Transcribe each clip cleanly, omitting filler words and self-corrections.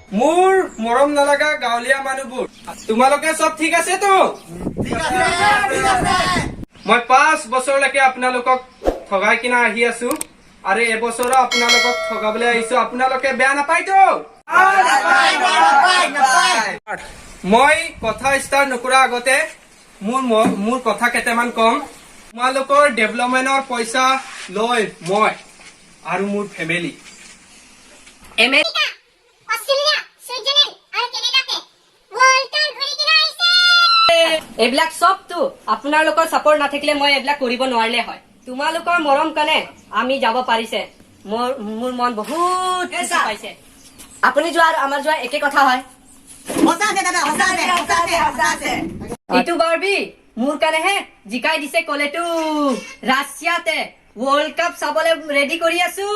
মোৰ মৰম নালাগা গাঁৱলীয়া মানুহবোৰ তোমালোকে চব ঠিক আছে তো মই 5 বছৰলৈকে আপোনালোকক ঠগাই কিনা আহি আছো আৰু এবছৰ আপোনালোকক ঠগাবলৈ আহিছো আপোনালোকে বেয়া নাপায়তো মই কথা ষ্টাৰ্ট নকৰা আগতে মোৰ কথা কেইটামান কম তোমালোকৰ ডেভেলপমেন্টৰ পইচা লৈ মই আৰু মোৰ ফেমিলি এইবিলাক চবতো আপোনালোকৰ সাপোৰ্ট নাথাকিলে মই এইবিলাক কৰিব নোৱাৰিলে হয় তোমালোকৰ মৰম কাৰণে আমি যাব পাৰিছে মোৰ মন বহুত খুশি পাইছে আপুনি যোৱা আৰু আমাৰ যোৱা একে কথা হয় এইটো বাৰবি মোৰ কাৰণেহে জিকাই দিছে কলেটো ৰাছিয়াতে ৱৰ্ল্ড কাপ চাবলৈ ৰেডি কৰি আছো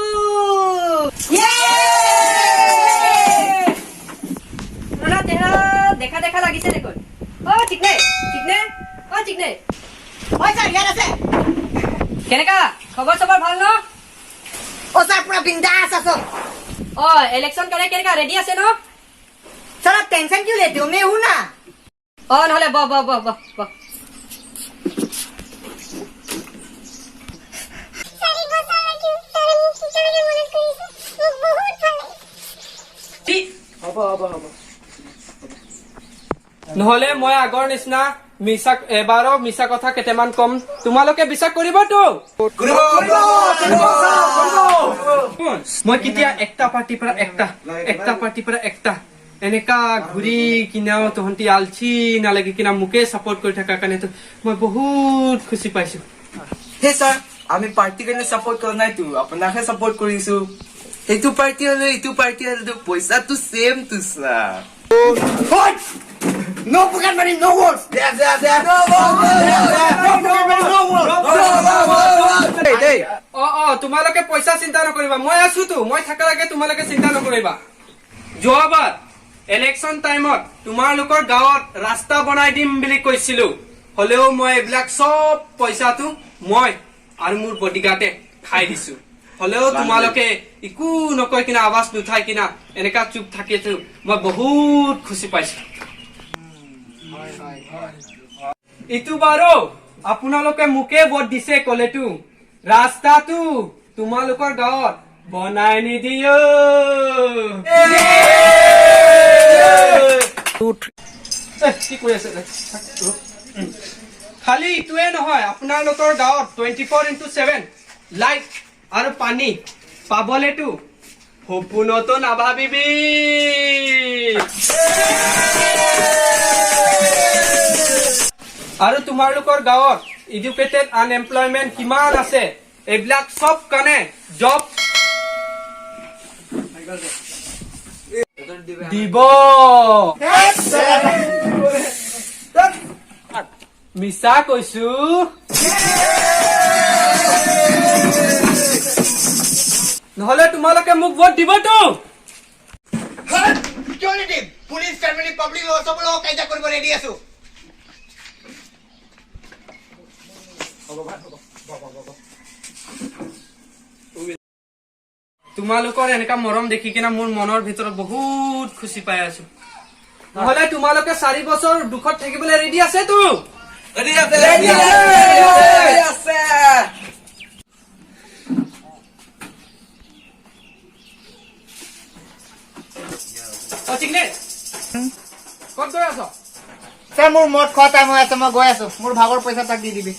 দেখা দেখা লাগিছে দেখোন ঠিক নাই কেনেকা খবৰ চবৰ ভাল ন इलेक्शन करे केनेका रेडी আছে ন सर आप टेंशन क्यों लेते हो मैं हूं ना নহলে ব নহলে মই আগৰ নিচিনা এবাৰো মিছা কথা কেইটামান কম তোমালোকে বিশ্বাস কৰিবতো মই কেতিয়া একটা পাৰ্টিৰ পৰা একটা এনেকা ঘূৰি কিনাও তহঁতি আলচি নালাগি কিনা মোকে সাপোৰ্ট কৰি থকাৰ কাৰণে মই বহুত খুশি পাইছো হে স্যাৰ আমি পাৰ্টি কাৰণে সাপোৰ্ট কৰা নাই তো আপোনাকে সাপোৰ্ট কৰিছো এইটো পার্টি হলে এইটো পার্টি হলে পইচা তো সেম তো sir no pocket money no words তোমালোকে পইচা চিন্তা নকৰিবা মই আছো তো মই থাকাৰ আগে তোমালোকে চিন্তা নকৰিবা যোৱাবাৰ ইলেকশন টাইমত তোমালোকৰ গাঁৱত ৰাস্তা বনাই দিম বুলি কৈছিলো হলেও মই এইবিলাক সব পইচাটো মই আৰু মোৰ বডিগাৰ্ডে খাই দিছো হলেও তোমালোকে একো নকৈ কিনা আৱাজ নুঠাই কিনা এনেকা চুপ থাকিতো মই বহুত খুশি পাইছো ইটো বাৰো আপোনালোকে মোকে ভোট দিছে কলেটো ৰাস্তাটো তোমালোকৰ গাঁৱত বনাই নিদিও কি কৈ আছে খালি ইটোৱে নহয় আপোনালোকৰ গাঁৱত 24/7 লাইট আৰু পানী পাবলেতো সপোনতো নাভাবিবি আৰু তোমালোকৰ গাঁৱত এডুকেটেড আনএমপ্লয়মেন্ট কিমান আছে এইবিলাক সব কাৰণে জব দিব মিছা কৈছো নহলে তোমালোকে মোক ভোট দিবতো क्यों नहीं टीम पुलिस फैमिली पब्लिक सब लोग कैसा কৰিব ৰেডি আছো তোমালোকৰ এনেকা মৰম দেখি কিনা মোৰ মনৰ ভিতৰত বহুত খুশি পাই আছো নহলে তোমালোকে 4 বছৰ দুখত থাকিবলৈ ৰেডি আছে তো ৰেডি আছে ঠিক নে ক'ত গৈ আছ सर मोर मत खत्म हो আছে মই গৈ আছো মোৰ ভাগৰ পইচা তাক দি দিবি